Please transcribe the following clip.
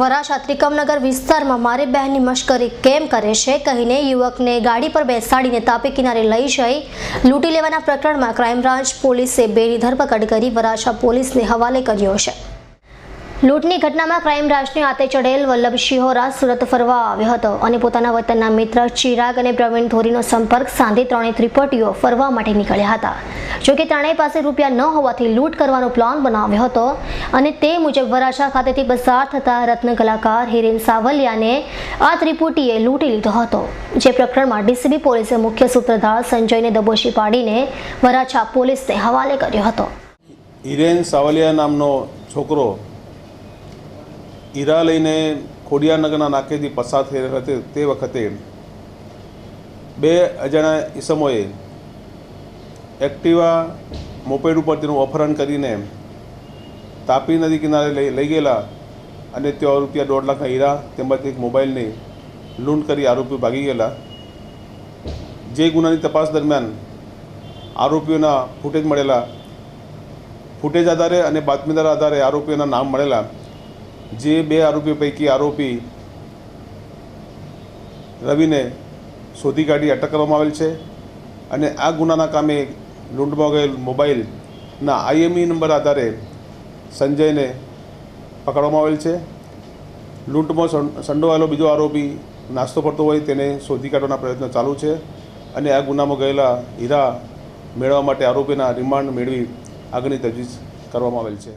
વરાછા ત્રિકમનગર વિસ્તારમાં મારી બહેનની મશ્કરી કેમ કરે છે કહીને યુવકને ગાડી પર બેસાડીને તાપી કિનારે લઈ જઈ લૂંટી લેવાના પ્રકરણમાં ક્રાઇમ બ્રાન્ચ પોલીસે બેની ધરપકડ કરી વરાછા પોલીસને હવાલે કર્યો છે। લૂંટની ઘટનામાં ક્રાઇમ બ્રાન્ચને આતે ચડેલ વલ્લભ શિહોરા સુરત ફરવા આવ્યો હતો અને પોતાના વતનના મિત્ર ચિરાગ અને પ્રવીણ ધોરીનો સંપર્ક સાંધી ત્રણેય ત્રિપટીઓ ફરવા માટે નીકળ્યા હતા। જોકે ત્રણેય પાસે રૂપિયા ન હોવાથી લૂંટ કરવાનો પ્લાન બનાવ્યો હતો અને તે મુજબ વરાછા ખાતેથી પસાર થતા રત્ન કલાકાર હિરેન સાવલિયાને આ ત્રિપુટીએ લૂંટી લીધો હતો। જે પ્રકરણમાં ડીસીબી પોલીસે મુખ્ય સૂત્રધાર સંજયને દબોચી પાડીને વરાછા પોલીસને હવાલે કર્યો હતો। હિરેન સાવલિયા નામનો છોકરો હીરા લઈને ખોડિયારનગરના નાકેથી પસાર થઈ રહ્યો હતો તે વખતે બે અજાણ્યા ઈસમોએ એક્ટિવા મોપેડ ઉપર તેનું અપહરણ કરીને તાપી નદી કિનારે લઈ ગયેલા અને ત્યાં રૂપિયા 1.5 લાખના હીરા તેમજ એક મોબાઈલની લૂંટ કરી આરોપીઓ ભાગી ગયેલા। જે ગુનાની તપાસ દરમિયાન આરોપીઓના ફૂટેજ મળેલા, ફૂટેજ આધારે અને બાતમીદાર આધારે આરોપીઓના નામ મળેલા। જે બે આરોપીઓ પૈકી આરોપી રવિને શોધી કાઢી અટક કરવામાં આવેલ છે અને આ ગુનાના કામે લૂંટમાં ગયેલ મોબાઈલના IMEI નંબર આધારે સંજયને પકડવામાં આવેલ છે। લૂંટમાં સંડોવાયેલો બીજો આરોપી નાસ્તો પડતો હોય તેને શોધી કાઢવાના પ્રયત્નો ચાલુ છે અને આ ગુનામાં ગયેલા હીરા મેળવવા માટે આરોપીના રિમાન્ડ મેળવી આગળની તજવીજ કરવામાં આવેલ છે।